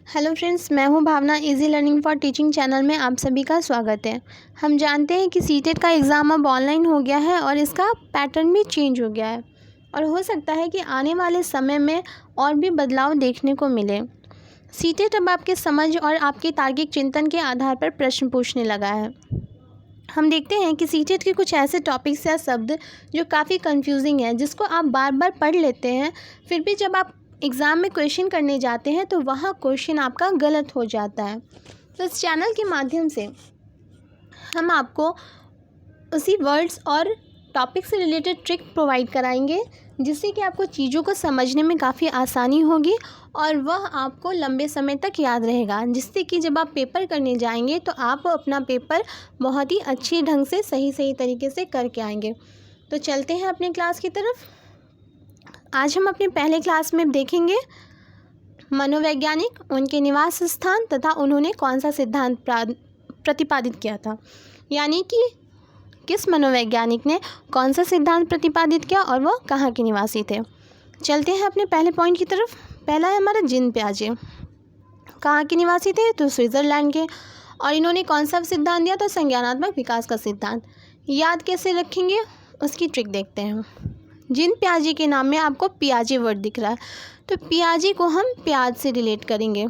Hello friends, मैं हूं Bhavna. Easy learning for teaching channel में आप सभी का स्वागत है। हम जानते हैं कि सीटेट का एग्ज़ाम अब ऑनलाइन हो गया है और इसका पैटर्न भी चेंज हो गया है और हो सकता है कि आने वाले समय में और भी बदलाव देखने को मिले। सीटेट अब आपके समझ और आपके तार्किक चिंतन के आधार पर प्रश्न पूछने लगा है। हम देखते हैं कि सीटेट के कुछ ऐसे टॉपिक्स या शब्द जो काफ़ी कंफ्यूजिंग है, जिसको आप बार बार पढ़ लेते हैं, फिर भी जब आप एग्ज़ाम में क्वेश्चन करने जाते हैं तो वहाँ क्वेश्चन आपका गलत हो जाता है। तो इस चैनल के माध्यम से हम आपको उसी वर्ड्स और टॉपिक से रिलेटेड ट्रिक प्रोवाइड कराएंगे, जिससे कि आपको चीज़ों को समझने में काफ़ी आसानी होगी और वह आपको लंबे समय तक याद रहेगा, जिससे कि जब आप पेपर करने जाएंगे तो आप अपना पेपर बहुत ही अच्छे ढंग से सही तरीके से करके आएंगे। तो चलते हैं अपने क्लास की तरफ। आज हम अपने पहले क्लास में देखेंगे मनोवैज्ञानिक, उनके निवास स्थान तथा उन्होंने कौन सा सिद्धांत प्रतिपादित किया था, यानी कि किस मनोवैज्ञानिक ने कौन सा सिद्धांत प्रतिपादित किया और वह कहाँ के निवासी थे। चलते हैं अपने पहले पॉइंट की तरफ। पहला है हमारा जीन पियाजे। कहाँ के निवासी थे? तो स्विट्ज़रलैंड के। और इन्होंने कौन सा सिद्धांत दिया? तो संज्ञानात्मक विकास का सिद्धांत। याद कैसे रखेंगे उसकी ट्रिक देखते हैं। जीन पियाजे के नाम में आपको पियाजे वर्ड दिख रहा है, तो पियाजे को हम प्याज से रिलेट करेंगे।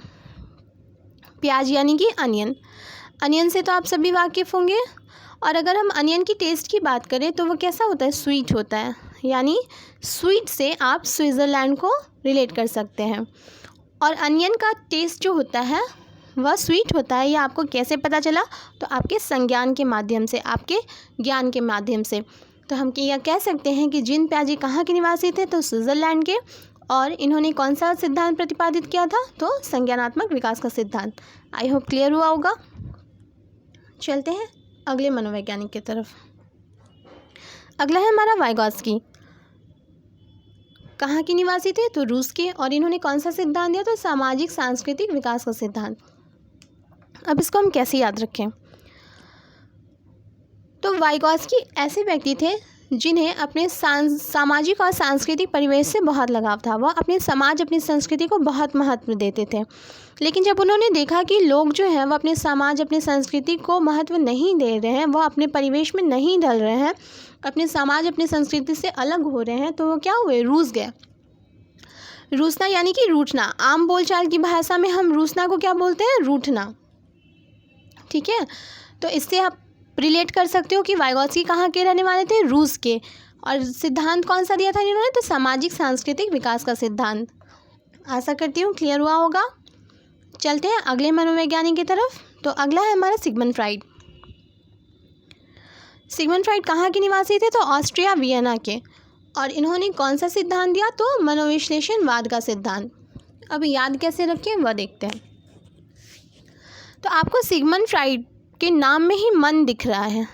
प्याज यानी कि अनियन। अनियन से तो आप सभी वाकिफ़ होंगे। और अगर हम अनियन की टेस्ट की बात करें तो वो कैसा होता है? स्वीट होता है, यानी स्वीट से आप स्विट्ज़रलैंड को रिलेट कर सकते हैं। और अनियन का टेस्ट जो होता है वह स्वीट होता है। यह आपको कैसे पता चला? तो आपके संज्ञान के माध्यम से, आपके ज्ञान के माध्यम से। तो हम यह कह सकते हैं कि जीन पियाजे कहाँ के निवासी थे? तो स्विट्ज़रलैंड के। और इन्होंने कौन सा सिद्धांत प्रतिपादित किया था? तो संज्ञानात्मक विकास का सिद्धांत। आई होप क्लियर हुआ होगा। चलते हैं अगले मनोवैज्ञानिक की तरफ। अगला है हमारा वाइगॉत्स्की। कहाँ के निवासी थे? तो रूस के। और इन्होंने कौन सा सिद्धांत दिया? तो सामाजिक सांस्कृतिक विकास का सिद्धांत। अब इसको हम कैसे याद रखें? तो वाइगॉत्स्की ऐसे व्यक्ति थे जिन्हें अपने सामाजिक और सांस्कृतिक परिवेश से बहुत लगाव था। वह अपने समाज, अपनी संस्कृति को बहुत महत्व देते थे। लेकिन जब उन्होंने देखा कि लोग जो हैं वह अपने समाज, अपनी संस्कृति को महत्व नहीं दे रहे हैं, वह अपने परिवेश में नहीं ढल रहे हैं, अपने समाज, अपनी संस्कृति से अलग हो रहे हैं, तो वो क्या हुए? रूस गए। रूसना यानी कि रूठना। आम बोलचाल की भाषा में हम रूसना को क्या बोलते हैं? रूठना। ठीक है, तो इससे आप रिलेट कर सकते हो कि वाइगॉत्स्की कहाँ के रहने वाले थे? रूस के। और सिद्धांत कौन सा दिया था इन्होंने? तो सामाजिक सांस्कृतिक विकास का सिद्धांत। आशा करती हूँ क्लियर हुआ होगा। चलते हैं अगले मनोवैज्ञानिक की तरफ। तो अगला है हमारा सिगमंड फ्राइड। सिगमंड फ्राइड कहाँ के निवासी थे? तो ऑस्ट्रिया वियना के। और इन्होंने कौन सा सिद्धांत दिया? तो मनोविश्लेषणवाद का सिद्धांत। अब याद कैसे रखें वह देखते हैं। तो आपको सिगमंड फ्राइड के नाम में ही मन दिख रहा है,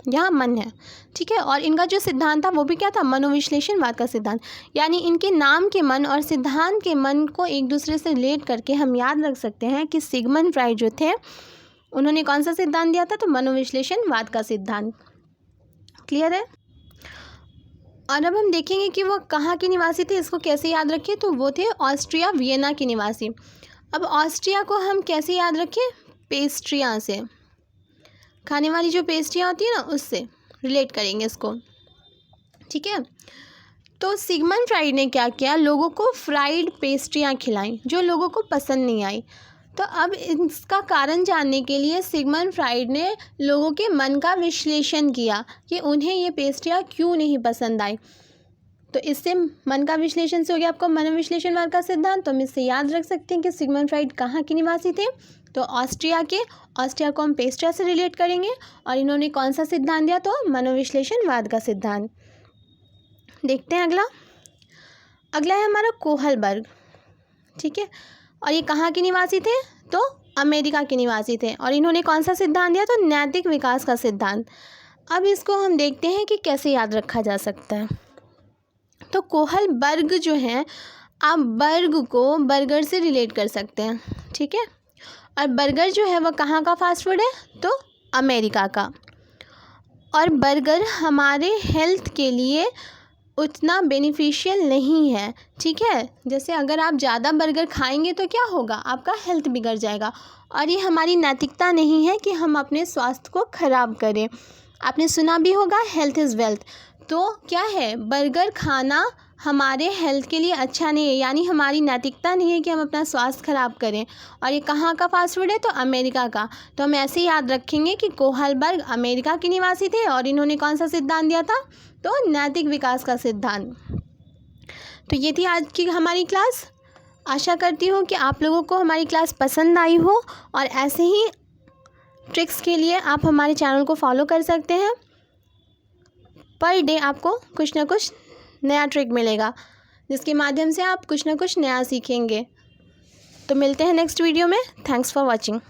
यहाँ मन है, ठीक है। और इनका जो सिद्धांत था वो भी क्या था? मनोविश्लेषणवाद का सिद्धांत। यानी इनके नाम के मन और सिद्धांत के मन को एक दूसरे से रिलेट करके हम याद रख सकते हैं कि सिगमंड फ्राइड जो थे उन्होंने कौन सा सिद्धांत दिया था? तो मनोविश्लेषणवाद का सिद्धांत। क्लियर है। और अब हम देखेंगे कि वो कहाँ के निवासी थे, इसको कैसे याद रखें। तो वो थे ऑस्ट्रिया वियना के निवासी। अब ऑस्ट्रिया को हम कैसे याद रखें? पेस्ट्रियाँ से, खाने वाली जो पेस्ट्रियाँ होती है ना, उससे रिलेट करेंगे इसको, ठीक है। तो सिगमंड फ्राइड ने क्या किया? लोगों को फ्राइड पेस्ट्रियाँ खिलाई जो लोगों को पसंद नहीं आई। तो अब इसका कारण जानने के लिए सिगमंड फ्राइड ने लोगों के मन का विश्लेषण किया कि उन्हें ये पेस्ट्रियाँ क्यों नहीं पसंद आई। तो इससे मन का विश्लेषण से हो गया आपको मनोविश्लेषणवाद का सिद्धांत। तो हम इससे याद रख सकते हैं कि सिगमंड फ्राइड कहाँ के निवासी थे? तो ऑस्ट्रिया के। ऑस्ट्रिया को हम पेस्ट्रिया से रिलेट करेंगे। और इन्होंने कौन सा सिद्धांत दिया? तो मनोविश्लेषणवाद का सिद्धांत। देखते हैं अगला है हमारा कोहलबर्ग, ठीक है। और ये कहाँ के निवासी थे? तो अमेरिका के निवासी थे। और इन्होंने कौन सा सिद्धांत दिया? तो नैतिक विकास का सिद्धांत। अब इसको हम देखते हैं कि कैसे याद रखा जा सकता है। तो कोहलबर्ग जो है, आप बर्ग को बर्गर से रिलेट कर सकते हैं, ठीक है। और बर्गर जो है वह कहाँ का फास्ट फूड है? तो अमेरिका का। और बर्गर हमारे हेल्थ के लिए उतना बेनिफिशियल नहीं है, ठीक है। जैसे अगर आप ज़्यादा बर्गर खाएंगे तो क्या होगा, आपका हेल्थ बिगड़ जाएगा। और ये हमारी नैतिकता नहीं है कि हम अपने स्वास्थ्य को ख़राब करें। आपने सुना भी होगा हेल्थ इज़ वेल्थ। तो क्या है, बर्गर खाना हमारे हेल्थ के लिए अच्छा नहीं है, यानी हमारी नैतिकता नहीं है कि हम अपना स्वास्थ्य ख़राब करें। और ये कहाँ का फास्ट फूड है, तो अमेरिका का। तो हम ऐसे ही याद रखेंगे कि कोहलबर्ग अमेरिका के निवासी थे और इन्होंने कौन सा सिद्धांत दिया था, तो नैतिक विकास का सिद्धांत। तो ये थी आज की हमारी क्लास। आशा करती हूँ कि आप लोगों को हमारी क्लास पसंद आई हो, और ऐसे ही ट्रिक्स के लिए आप हमारे चैनल को फॉलो कर सकते हैं। पर डे आपको कुछ ना कुछ नया ट्रिक मिलेगा, जिसके माध्यम से आप कुछ ना कुछ नया सीखेंगे। तो मिलते हैं नेक्स्ट वीडियो में। Thanks for watching.